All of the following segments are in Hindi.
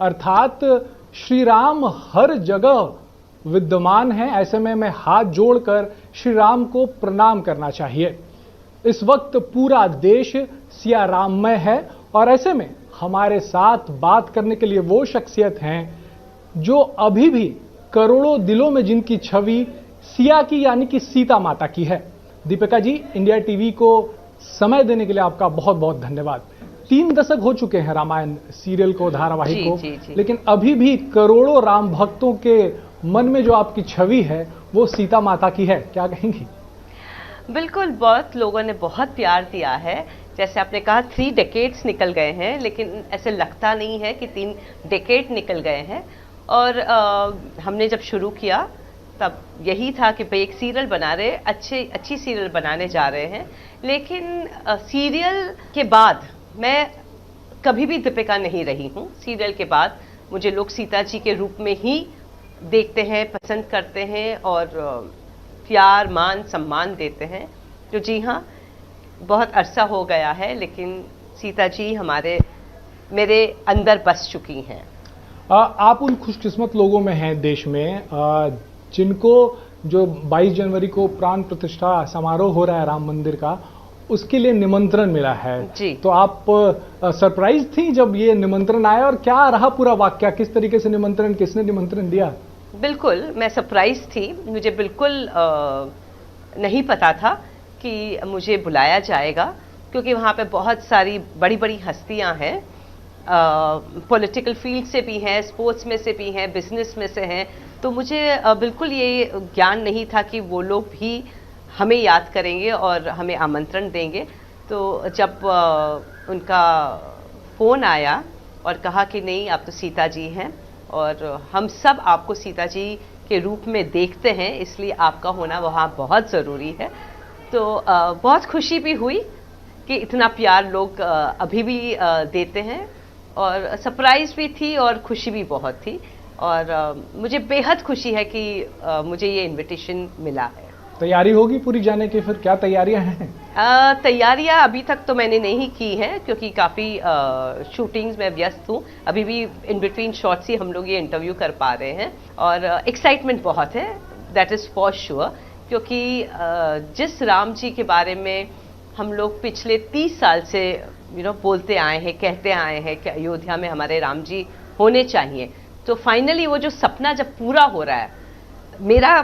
अर्थात श्री राम हर जगह विद्यमान हैं। ऐसे में मैं हाथ जोड़कर श्री राम को प्रणाम करना चाहिए। इस वक्त पूरा देश सिया राममय है और ऐसे में हमारे साथ बात करने के लिए वो शख्सियत हैं जो अभी भी करोड़ों दिलों में जिनकी छवि सिया की यानी कि सीता माता की है। दीपिका जी, इंडिया टीवी को समय देने के लिए आपका बहुत बहुत धन्यवाद। 3 दशक हो चुके हैं रामायण सीरियल को, धारावाहिक को, लेकिन अभी भी करोड़ों राम भक्तों के मन में जो आपकी छवि है वो सीता माता की है, क्या कहेंगी? बिल्कुल, बहुत लोगों ने बहुत प्यार दिया है। जैसे आपने कहा 3 डेकेड्स निकल गए हैं, लेकिन ऐसे लगता नहीं है कि 3 डेकेड निकल गए हैं। और हमने जब शुरू किया तब यही था कि भाई एक सीरियल बना रहे, अच्छी सीरियल बनाने जा रहे हैं। लेकिन सीरियल के बाद मैं कभी भी दीपिका नहीं रही हूँ। सीरियल के बाद मुझे लोग सीता जी के रूप में ही देखते हैं, पसंद करते हैं और प्यार, मान, सम्मान देते हैं। तो जी हाँ, बहुत अरसा हो गया है, लेकिन सीता जी मेरे अंदर बस चुकी हैं। आप उन खुशकिस्मत लोगों में हैं देश में जिनको जो 22 जनवरी को प्राण प्रतिष्ठा समारोह हो रहा है राम मंदिर का, उसके लिए निमंत्रण मिला है जी। तो आप सरप्राइज थी जब ये निमंत्रण आया, और क्या रहा पूरा वाक्य, किस तरीके से निमंत्रण, किसने निमंत्रण दिया? बिल्कुल, मैं सरप्राइज थी। मुझे बिल्कुल नहीं पता था कि मुझे बुलाया जाएगा, क्योंकि वहाँ पे बहुत सारी बड़ी बड़ी हस्तियाँ हैं, पॉलिटिकल फील्ड से भी हैं, स्पोर्ट्स में से भी हैं, बिजनेस में से हैं। तो मुझे बिल्कुल ये ज्ञान नहीं था कि वो लोग भी हमें याद करेंगे और हमें आमंत्रण देंगे। तो जब उनका फ़ोन आया और कहा कि नहीं, आप तो सीता जी हैं और हम सब आपको सीता जी के रूप में देखते हैं, इसलिए आपका होना वहाँ बहुत ज़रूरी है। तो बहुत खुशी भी हुई कि इतना प्यार लोग अभी भी देते हैं, और सरप्राइज भी थी और खुशी भी बहुत थी। और मुझे बेहद खुशी है कि मुझे ये इनविटेशन मिला है। तैयारी होगी पूरी जाने की, फिर क्या तैयारियां हैं? तैयारियां अभी तक तो मैंने नहीं की हैं, क्योंकि काफ़ी शूटिंग्स में व्यस्त हूँ। अभी भी इन बिटवीन शॉट्स ही हम लोग ये इंटरव्यू कर पा रहे हैं, और एक्साइटमेंट बहुत है, दैट इज़ फॉर श्योर। क्योंकि जिस राम जी के बारे में हम लोग पिछले 30 साल से बोलते आए हैं, कहते आए हैं कि अयोध्या में हमारे राम जी होने चाहिए, तो फाइनली वो जो सपना जब पूरा हो रहा है, मेरा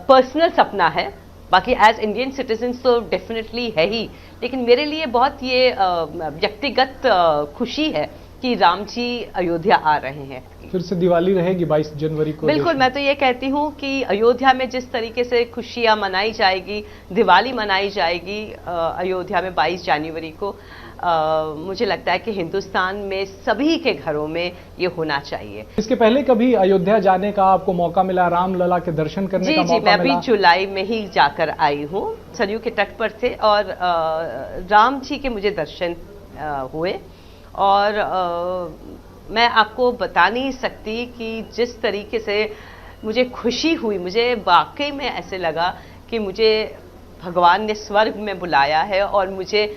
पर्सनल सपना है, बाकी एज इंडियन सिटीजन तो डेफिनेटली है ही, लेकिन मेरे लिए बहुत ये व्यक्तिगत खुशी है कि राम जी अयोध्या आ रहे हैं। फिर से दिवाली रहेगी 22 जनवरी को। बिल्कुल, मैं तो ये कहती हूँ कि अयोध्या में जिस तरीके से खुशियाँ मनाई जाएगी, दिवाली मनाई जाएगी अयोध्या में 22 जनवरी को, मुझे लगता है कि हिंदुस्तान में सभी के घरों में ये होना चाहिए। इसके पहले कभी अयोध्या जाने का आपको मौका मिला, रामलला के दर्शन करने का मौका मिला? मैं अभी जुलाई में ही जाकर आई हूँ। सरयू के तट पर थे और राम जी के मुझे दर्शन हुए, और मैं आपको बता नहीं सकती कि जिस तरीके से मुझे खुशी हुई, मुझे वाकई में ऐसे लगा कि मुझे भगवान ने स्वर्ग में बुलाया है और मुझे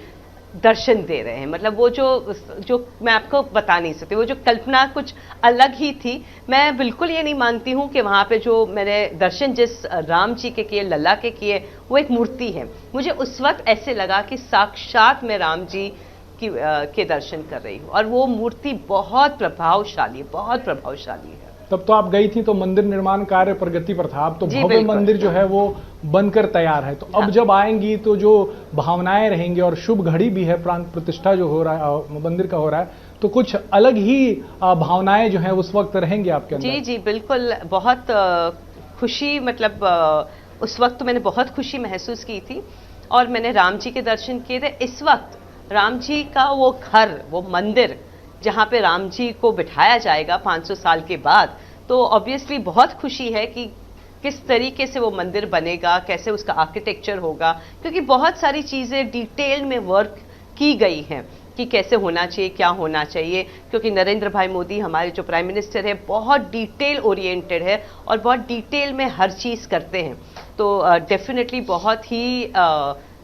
दर्शन दे रहे हैं। मतलब वो जो मैं आपको बता नहीं सकती, वो जो कल्पना कुछ अलग ही थी। मैं बिल्कुल ये नहीं मानती हूँ कि वहाँ पे जो मैंने दर्शन जिस राम जी के किए, लल्ला के किए, वो एक मूर्ति है। मुझे उस वक्त ऐसे लगा कि साक्षात मैं राम जी के दर्शन कर रही हूँ, और वो मूर्ति बहुत प्रभावशाली है। तब तो आप गई थी तो मंदिर निर्माण कार्य प्रगति पर था, अब तो भव्य मंदिर जो है वो बनकर तैयार है। तो अब जब आएंगी तो जो भावनाएं रहेंगी, और शुभ घड़ी भी है, प्राण प्रतिष्ठा जो हो रहा है मंदिर का हो रहा है, तो कुछ अलग ही भावनाएं जो है उस वक्त रहेंगी आपके अंदर। जी बिल्कुल, बहुत खुशी, मतलब उस वक्त तो मैंने बहुत खुशी महसूस की थी, और मैंने राम जी के दर्शन किए थे। इस वक्त राम जी का वो घर, वो मंदिर जहाँ पे राम जी को बिठाया जाएगा 500 साल के बाद, तो ऑब्वियसली बहुत खुशी है कि किस तरीके से वो मंदिर बनेगा, कैसे उसका आर्किटेक्चर होगा, क्योंकि बहुत सारी चीज़ें डिटेल में वर्क की गई हैं कि कैसे होना चाहिए, क्या होना चाहिए। क्योंकि नरेंद्र भाई मोदी हमारे जो प्राइम मिनिस्टर है बहुत डिटेल ओरिएंटेड है और बहुत डिटेल में हर चीज़ करते हैं। तो डेफिनेटली बहुत ही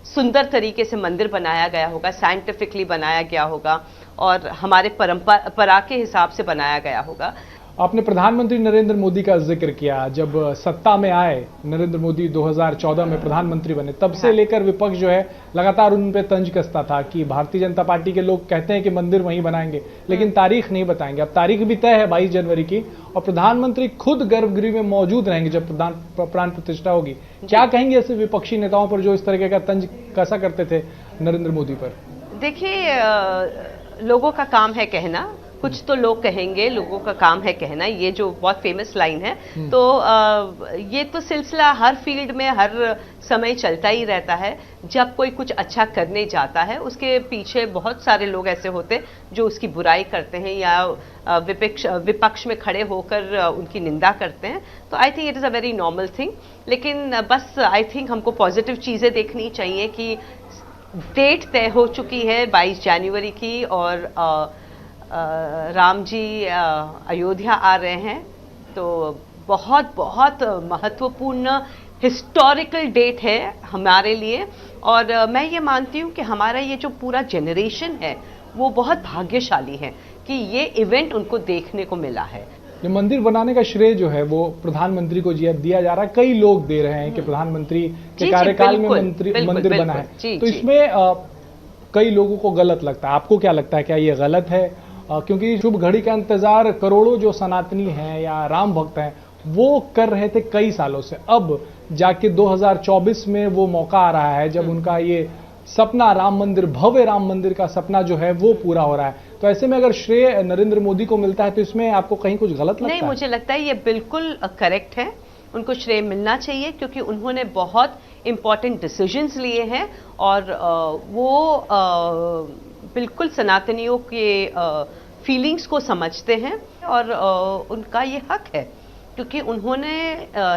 सुंदर तरीके से मंदिर बनाया गया होगा, साइंटिफिकली बनाया गया होगा, और हमारे परंपरा के हिसाब से बनाया गया होगा। आपने प्रधानमंत्री नरेंद्र मोदी का जिक्र किया। जब सत्ता में आए नरेंद्र मोदी 2014 में प्रधानमंत्री बने, तब से लेकर विपक्ष जो है लगातार उन पे तंज कसता था कि भारतीय जनता पार्टी के लोग कहते हैं कि मंदिर वहीं बनाएंगे, लेकिन तारीख नहीं बताएंगे। अब तारीख भी तय है 22 जनवरी की, और प्रधानमंत्री खुद गर्भगृह में मौजूद रहेंगे जब प्राण प्रतिष्ठा होगी। क्या कहेंगे ऐसे विपक्षी नेताओं पर जो इस तरीके का तंज कसा करते थे नरेंद्र मोदी पर? देखिए, लोगों का काम है कहना, कुछ तो लोग कहेंगे, लोगों का काम है कहना, ये जो बहुत फेमस लाइन है। तो ये तो सिलसिला हर फील्ड में हर समय चलता ही रहता है। जब कोई कुछ अच्छा करने जाता है, उसके पीछे बहुत सारे लोग ऐसे होते जो उसकी बुराई करते हैं या विपक्ष में खड़े होकर उनकी निंदा करते हैं। तो I think it is a very normal thing. लेकिन बस आई थिंक हमको पॉजिटिव चीज़ें देखनी चाहिए कि डेट तय हो चुकी है 22 जनवरी की, और राम जी अयोध्या आ रहे हैं। तो बहुत बहुत महत्वपूर्ण हिस्टोरिकल डेट है हमारे लिए। और मैं ये मानती हूँ कि हमारा ये जो पूरा जनरेशन है वो बहुत भाग्यशाली है कि ये इवेंट उनको देखने को मिला है। ये मंदिर बनाने का श्रेय जो है वो प्रधानमंत्री को दिया जा रहा है। कई लोग दे रहे हैं कि प्रधानमंत्री के कार्यकाल में मंदिर बना है। तो इसमें कई लोगों को गलत लगता है। आपको क्या लगता है, क्या ये गलत है? क्योंकि शुभ घड़ी का इंतजार करोड़ों जो सनातनी हैं या राम भक्त हैं वो कर रहे थे कई सालों से। अब जाके 2024 में वो मौका आ रहा है जब उनका ये सपना राम मंदिर, भव्य राम मंदिर का सपना जो है वो पूरा हो रहा है। तो ऐसे में अगर श्रेय नरेंद्र मोदी को मिलता है तो इसमें आपको कहीं कुछ गलत लगता है? नहीं, मुझे लगता है ये बिल्कुल करेक्ट है। उनको श्रेय मिलना चाहिए क्योंकि उन्होंने बहुत इंपॉर्टेंट डिसीजंस लिए हैं और वो बिल्कुल सनातनियों के फीलिंग्स को समझते हैं और उनका ये हक है क्योंकि उन्होंने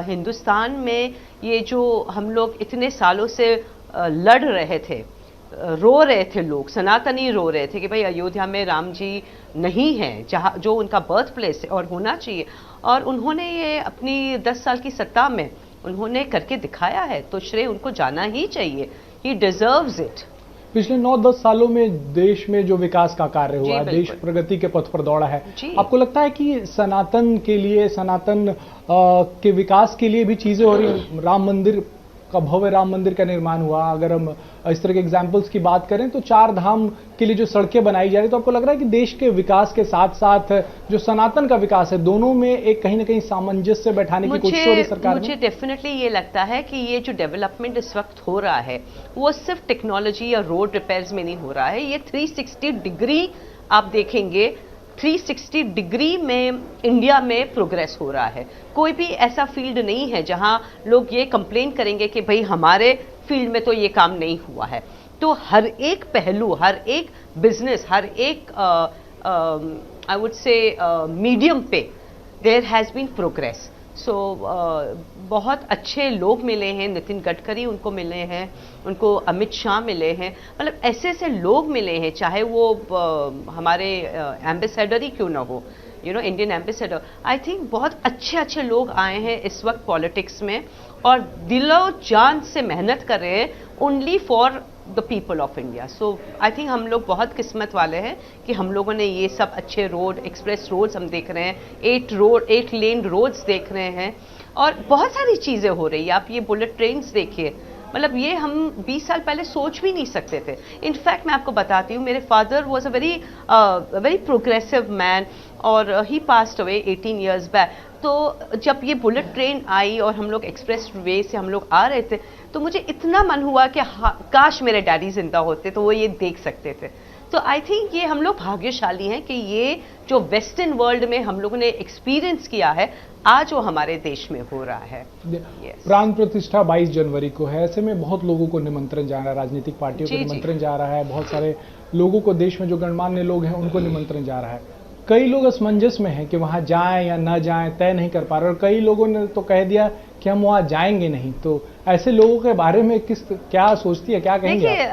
हिंदुस्तान में ये जो हम लोग इतने सालों से लड़ रहे थे, रो रहे थे, लोग सनातनी रो रहे थे कि भाई अयोध्या में राम जी नहीं हैं, जहाँ जो उनका बर्थ प्लेस है और होना चाहिए। और उन्होंने ये अपनी 10 साल की सत्ता में उन्होंने करके दिखाया है, तो श्रेय उनको जाना ही चाहिए। ही डिजर्व्स इट। पिछले 9-10 सालों में देश में जो विकास का कार्य हुआ, देश प्रगति के पथ पर दौड़ा है। आपको लगता है कि सनातन के लिए, सनातन के विकास के लिए भी चीजें हो रही? राम मंदिर का, भव्य राम मंदिर का निर्माण हुआ। अगर हम इस तरह के एग्जाम्पल्स की बात करें तो 4 धाम के लिए जो सड़कें बनाई जा रही, तो आपको लग रहा है कि देश के विकास के साथ साथ जो सनातन का विकास है, दोनों में एक कहीं ना कहीं सामंजस्य बैठाने की कोशिश हो रही सरकार? मुझे डेफिनेटली ये लगता है कि ये जो डेवलपमेंट इस वक्त हो रहा है वो सिर्फ टेक्नोलॉजी या रोड रिपेयर्स में नहीं हो रहा है। ये 360 डिग्री आप देखेंगे, 360 डिग्री में इंडिया में प्रोग्रेस हो रहा है। कोई भी ऐसा फील्ड नहीं है जहां लोग ये कंप्लेन करेंगे कि भाई हमारे फील्ड में तो ये काम नहीं हुआ है। तो हर एक पहलू, हर एक बिजनेस, हर एक आई वुड से मीडियम पे देयर हैज बीन प्रोग्रेस। सो बहुत अच्छे लोग मिले हैं, नितिन गडकरी उनको मिले हैं, उनको अमित शाह मिले हैं, मतलब ऐसे ऐसे लोग मिले हैं, चाहे वो हमारे एम्बेसडर ही क्यों ना हो, इंडियन एम्बेसडर। आई थिंक बहुत अच्छे अच्छे लोग आए हैं इस वक्त पॉलिटिक्स में और दिलो जान से मेहनत कर रहे हैं only for the people of India. So I think हम लोग बहुत किस्मत वाले हैं कि हम लोगों ने ये सब अच्छे रोड, एक्सप्रेस रोड्स हम देख रहे हैं, 8 लेन रोड्स देख रहे हैं और बहुत सारी चीज़ें हो रही है। आप ये बुलेट ट्रेन्स देखिए, मतलब ये हम 20 साल पहले सोच भी नहीं सकते थे। इनफैक्ट मैं आपको बताती हूँ, मेरे father was a very progressive man और ही पास्ड अवे 18 years बैक। तो जब ये बुलेट ट्रेन आई और हम लोग एक्सप्रेस वे से हम लोग आ रहे थे तो मुझे इतना मन हुआ कि काश मेरे डैडी जिंदा होते तो वो ये देख सकते थे। तो आई थिंक ये हम लोग भाग्यशाली हैं कि ये जो वेस्टर्न वर्ल्ड में हम लोगों ने एक्सपीरियंस किया है आज वो हमारे देश में हो रहा है। प्राण प्रतिष्ठा 22 जनवरी को है, ऐसे में बहुत लोगों को निमंत्रण जा रहा है, राजनीतिक पार्टियों को निमंत्रण जा रहा है, बहुत सारे लोगों को, देश में जो गणमान्य लोग हैं उनको निमंत्रण जा रहा है। कई लोग असमंजस में हैं कि वहां जाएं या ना जाएं, तय नहीं कर पा रहे, और कई लोगों ने तो कह दिया कि हम वहां जाएंगे नहीं। तो ऐसे लोगों के बारे में क्या सोचती है, क्या कहेंगे? देखिए,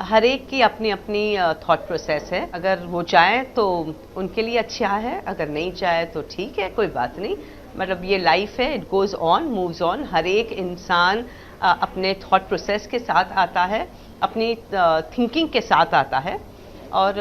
हर एक की अपनी अपनी थॉट प्रोसेस है। अगर वो जाए तो उनके लिए अच्छा है, अगर नहीं जाए तो ठीक है, कोई बात नहीं। मतलब ये लाइफ है, it goes on, moves on. हर एक इंसान अपने थॉट प्रोसेस के साथ आता है, अपनी थिंकिंग के साथ आता है। और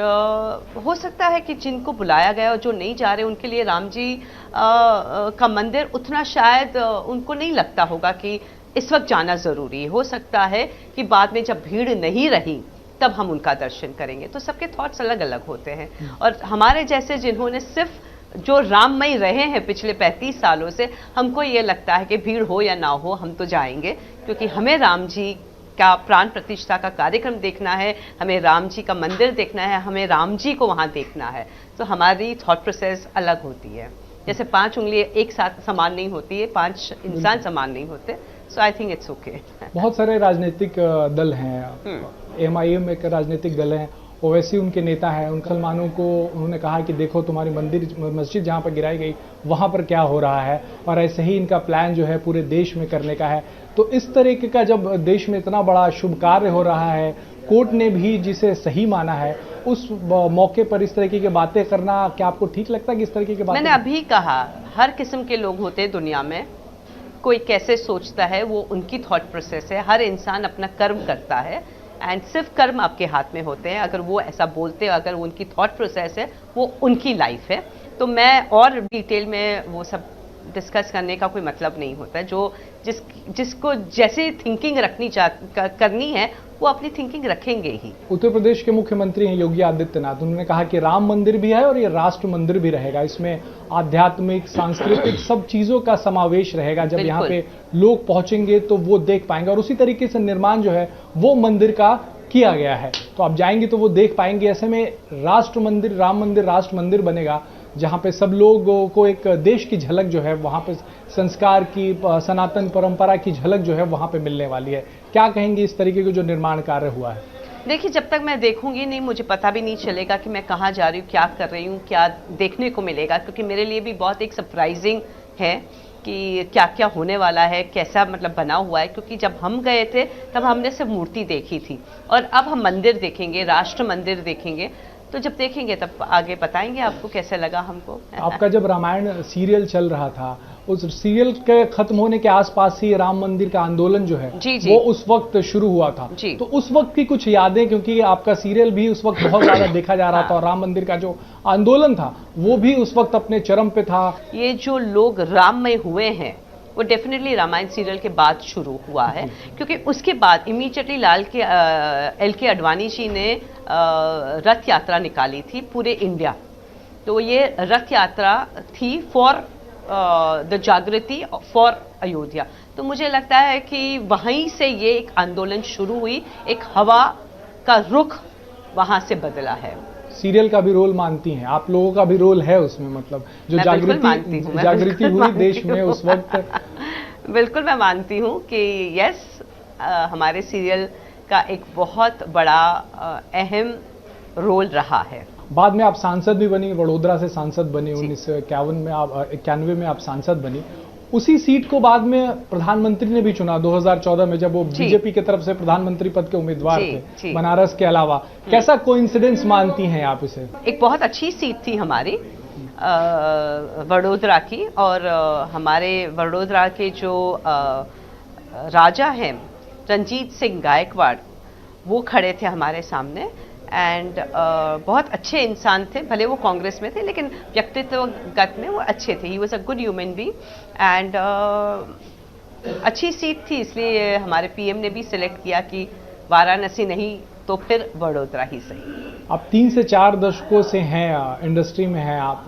हो सकता है कि जिनको बुलाया गया और जो नहीं जा रहे उनके लिए राम जी का मंदिर उतना शायद उनको नहीं लगता होगा कि इस वक्त जाना ज़रूरी है। हो सकता है कि बाद में जब भीड़ नहीं रही तब हम उनका दर्शन करेंगे। तो सबके थॉट्स अलग अलग होते हैं। और हमारे जैसे जिन्होंने सिर्फ जो राममय रहे हैं पिछले 35 सालों से, हमको ये लगता है कि भीड़ हो या ना हो हम तो जाएंगे, क्योंकि हमें राम जी का प्राण प्रतिष्ठा का कार्यक्रम देखना है, हमें राम जी का मंदिर देखना है, हमें राम जी को वहाँ देखना है। तो हमारी थॉट प्रोसेस अलग होती है। जैसे 5 उंगलियां एक साथ समान नहीं होती है, 5 इंसान समान नहीं होते। सो आई थिंक इट्स ओके। बहुत सारे राजनीतिक दल हैं, एमआईएम एक राजनीतिक दल है, ओवैसी उनके नेता हैं। उन मुसलमानों को उन्होंने कहा कि देखो तुम्हारी मस्जिद जहाँ पर गिराई गई वहाँ पर क्या हो रहा है, और ऐसे ही इनका प्लान जो है पूरे देश में करने का है। तो इस तरीके का जब देश में इतना बड़ा शुभ कार्य हो रहा है, कोर्ट ने भी जिसे सही माना है, उस मौके पर इस तरीके की बातें करना क्या आपको ठीक लगता है कि इस तरीके की बातें? मैंने अभी कहा, हर किस्म के लोग होते हैं दुनिया में, कोई कैसे सोचता है वो उनकी थॉट प्रोसेस है। हर इंसान अपना कर्म करता है एंड सिर्फ कर्म आपके हाथ में होते हैं। अगर वो ऐसा बोलते हैं, अगर उनकी थॉट प्रोसेस है, वो उनकी लाइफ है। तो मैं और डिटेल में वो सब डिस्कस करने का कोई मतलब नहीं होता है। जो जिसको जैसे थिंकिंग करनी है वो अपनी थिंकिंग रखेंगे ही। उत्तर प्रदेश के मुख्यमंत्री हैं योगी आदित्यनाथ, उन्होंने कहा कि राम मंदिर भी है और ये राष्ट्र मंदिर भी रहेगा। इसमें आध्यात्मिक, सांस्कृतिक सब चीजों का समावेश रहेगा। जब यहाँ पे लोग पहुंचेंगे तो वो देख पाएंगे, और उसी तरीके से निर्माण जो है वो मंदिर का किया गया है। तो आप जाएंगे तो वो देख पाएंगे। ऐसे में राष्ट्र मंदिर, राम मंदिर राष्ट्र मंदिर बनेगा, जहां पे सब लोगों को एक देश की झलक जो है, वहां पे संस्कार की, सनातन परंपरा की झलक जो है वहां पे मिलने वाली है। क्या कहेंगे इस तरीके का जो निर्माण कार्य हुआ है? देखिए, जब तक मैं देखूंगी नहीं, मुझे पता भी नहीं चलेगा कि मैं कहाँ जा रही हूँ, क्या कर रही हूँ, क्या देखने को मिलेगा। क्योंकि मेरे लिए भी बहुत एक सरप्राइजिंग है कि क्या क्या होने वाला है, कैसा मतलब बना हुआ है। क्योंकि जब हम गए थे तब हमने सिर्फ मूर्ति देखी थी, और अब हम मंदिर देखेंगे, राष्ट्र मंदिर देखेंगे। तो जब देखेंगे तब आगे बताएंगे आपको कैसे लगा हमको। आपका जब रामायण सीरियल चल रहा था, उस सीरियल के खत्म होने के आसपास ही राम मंदिर का आंदोलन जो है वो उस वक्त शुरू हुआ था। तो उस वक्त की कुछ यादें, क्योंकि आपका सीरियल भी उस वक्त बहुत ज्यादा देखा जा रहा था, और राम मंदिर का जो आंदोलन था वो भी उस वक्त अपने चरम पे था। ये जो लोग राममय हुए हैं वो डेफिनेटली रामायण सीरियल के बाद शुरू हुआ है। क्योंकि उसके बाद इमीडिएटली LK आडवाणी जी ने रथ यात्रा निकाली थी पूरे इंडिया। तो ये रथ यात्रा थी फॉर द जागृति फॉर अयोध्या। तो मुझे लगता है कि वहीं से ये एक आंदोलन शुरू हुई, एक हवा का रुख वहां से बदला है। सीरियल का भी रोल मानती हैं आप? लोगों का भी रोल है उसमें, मतलब जो जागृति हुई देश में उस वक्त? बिल्कुल मैं मानती हूँ कि यस, हमारे सीरियल का एक बहुत बड़ा अहम रोल रहा है। बाद में आप सांसद भी बनी, वडोदरा से सांसद बनी, 1991 में आप सांसद बनी। उसी सीट को बाद में प्रधानमंत्री ने भी चुना 2014 में, जब वो बीजेपी की तरफ से प्रधानमंत्री पद के उम्मीदवार थे, बनारस के अलावा। कैसा कोइंसिडेंस मानती हैं आप इसे? एक बहुत अच्छी सीट थी हमारी वडोदरा की, और हमारे वडोदरा के जो राजा हैं रंजीत सिंह गायकवाड़, वो खड़े थे हमारे सामने। एंड बहुत अच्छे इंसान थे, भले वो कांग्रेस में थे लेकिन व्यक्तित्वगत में वो अच्छे थे। He was a good human being and अच्छी सीट थी, इसलिए हमारे पीएम ने भी सिलेक्ट किया कि वाराणसी नहीं तो फिर वडोदरा ही सही। आप 3 से 4 दशकों से हैं इंडस्ट्री में हैं आप,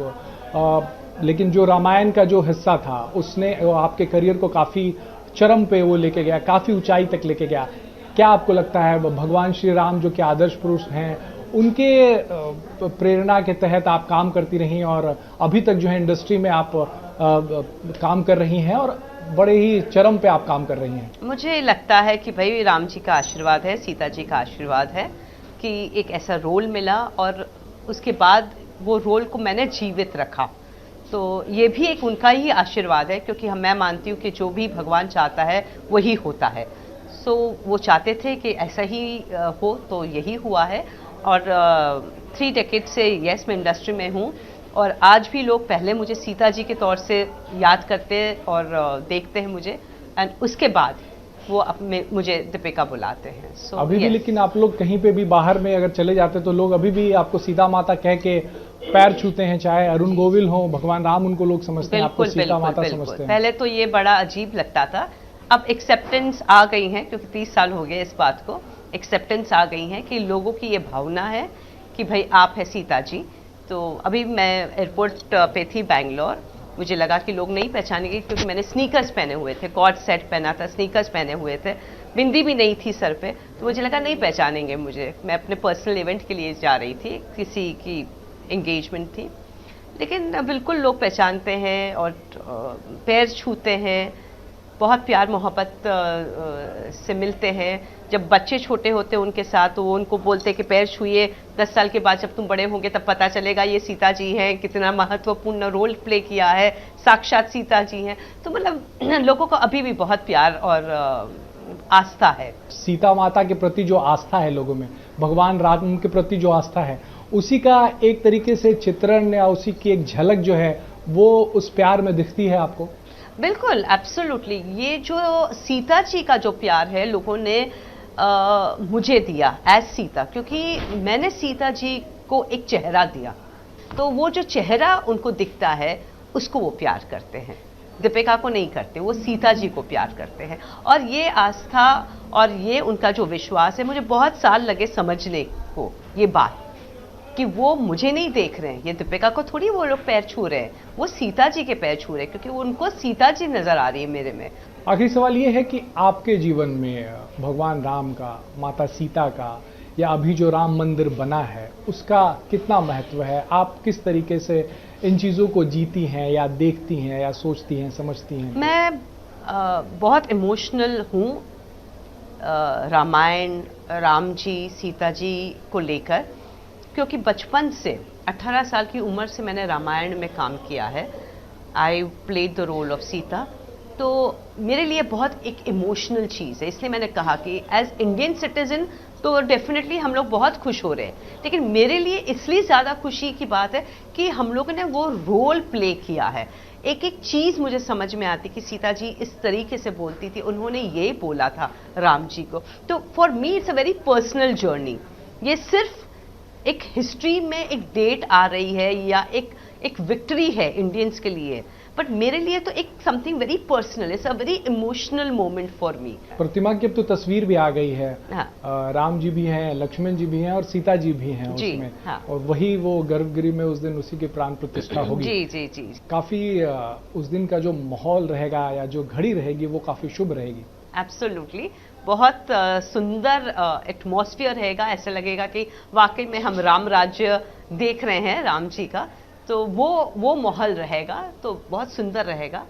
लेकिन जो रामायण का जो हिस्सा था उसने आपके करियर को काफ़ी चरम पे वो लेके गया, काफ़ी ऊंचाई तक लेके गया। क्या आपको लगता है भगवान श्री राम जो कि आदर्श पुरुष हैं, उनके प्रेरणा के तहत आप काम करती रही और अभी तक जो है इंडस्ट्री में आप काम कर रही हैं और बड़े ही चरम पे आप काम कर रही हैं? मुझे लगता है कि भाई राम जी का आशीर्वाद है, सीता जी का आशीर्वाद है कि एक ऐसा रोल मिला और उसके बाद वो रोल को मैंने जीवित रखा। तो ये भी एक उनका ही आशीर्वाद है, क्योंकि मैं मानती हूँ कि जो भी भगवान चाहता है वही होता है। सो वो चाहते थे कि ऐसा ही हो, तो यही हुआ है। और 3 डेकेड से यस मैं इंडस्ट्री में हूँ, और आज भी लोग पहले मुझे सीता जी के तौर से याद करते हैं और देखते हैं मुझे, एंड उसके बाद वो मुझे दीपिका बुलाते हैं। अभी भी लेकिन आप लोग कहीं पे भी बाहर में अगर चले जाते तो लोग अभी भी आपको सीता माता कह के पैर छूते हैं, चाहे अरुण गोविल हो, भगवान राम उनको लोग समझते हैं, आपको सीता माता समझते हैं। पहले तो ये बड़ा अजीब लगता था, अब एक्सेप्टेंस आ गई है, क्योंकि 30 साल हो गए इस बात को, एक्सेप्टेंस आ गई है कि लोगों की ये भावना है कि भाई आप है सीता जी। तो अभी मैं एयरपोर्ट पे थी बैंगलोर, मुझे लगा कि लोग नहीं पहचानेंगे क्योंकि मैंने स्नीकर्स पहने हुए थे, कॉर्ड सेट पहना था, स्नीकर्स पहने हुए थे, बिंदी भी नहीं थी सर पे, तो मुझे लगा नहीं पहचानेंगे मुझे। मैं अपने पर्सनल इवेंट के लिए जा रही थी, किसी की एंगेजमेंट थी, लेकिन बिल्कुल लोग पहचानते हैं और पैर छूते हैं, बहुत प्यार मोहब्बत से मिलते हैं। जब बच्चे छोटे होते हैं उनके साथ, तो वो उनको बोलते हैं कि पैर छूइए, 10 साल के बाद जब तुम बड़े होंगे तब पता चलेगा ये सीता जी हैं, कितना महत्वपूर्ण रोल प्ले किया है, साक्षात सीता जी हैं। तो मतलब लोगों को अभी भी बहुत प्यार और आस्था है। सीता माता के प्रति जो आस्था है लोगों में, भगवान राम के प्रति जो आस्था है, उसी का एक तरीके से चित्रण या उसी की एक झलक जो है वो उस प्यार में दिखती है आपको? बिल्कुल, एब्सोल्युटली। ये जो सीता जी का जो प्यार है लोगों ने मुझे दिया एज सीता, क्योंकि मैंने सीता जी को एक चेहरा दिया, तो वो जो चेहरा उनको दिखता है उसको वो प्यार करते हैं। दीपिका को नहीं करते, वो सीता जी को प्यार करते हैं। और ये आस्था और ये उनका जो विश्वास है, मुझे बहुत साल लगे समझने को ये बात, कि वो मुझे नहीं देख रहे हैं, ये दीपिका को थोड़ी वो लोग पैर छू रहे हैं, वो सीता जी के पैर छू रहे हैं, क्योंकि उनको सीता जी नजर आ रही है मेरे में। आखिरी सवाल ये है कि आपके जीवन में भगवान राम का, माता सीता का, या अभी जो राम मंदिर बना है उसका कितना महत्व है? आप किस तरीके से इन चीज़ों को जीती हैं या देखती हैं या सोचती हैं, समझती हैं? मैं बहुत इमोशनल हूँ रामायण, राम जी, सीता जी को लेकर, क्योंकि बचपन से 18 साल की उम्र से मैंने रामायण में काम किया है। I played the role of Sita, तो मेरे लिए बहुत एक इमोशनल चीज़ है। इसलिए मैंने कहा कि एज इंडियन सिटीजन तो डेफिनेटली हम लोग बहुत खुश हो रहे हैं, लेकिन मेरे लिए इसलिए ज़्यादा खुशी की बात है कि हम लोगों ने वो रोल प्ले किया है। एक एक चीज़ मुझे समझ में आती कि सीता जी इस तरीके से बोलती थी, उन्होंने ये बोला था राम जी को। तो for me it's a very personal journey. ये सिर्फ एक हिस्ट्री में एक डेट आ रही है या एक विक्ट्री है इंडियंस के लिए, बट मेरे लिए तो एक something very personal, it's a very emotional moment for me. Pratima की अब तो तस्वीर भी आ गई है। हाँ। राम जी भी हैं, लक्ष्मण जी भी हैं और सीता जी भी हैं उसमें। हाँ। और वही वो गर्भगृह में उस दिन उसी की प्राण प्रतिष्ठा होगी। जी जी जी। काफी उस दिन का जो माहौल रहेगा या जो घड़ी रहेगी वो काफी शुभ रहेगी। एब्सोल्युटली, बहुत सुंदर एटमॉस्फेयर रहेगा। ऐसा लगेगा कि वाकई में हम राम राज्य देख रहे हैं राम जी का, तो वो माहौल रहेगा, तो बहुत सुंदर रहेगा।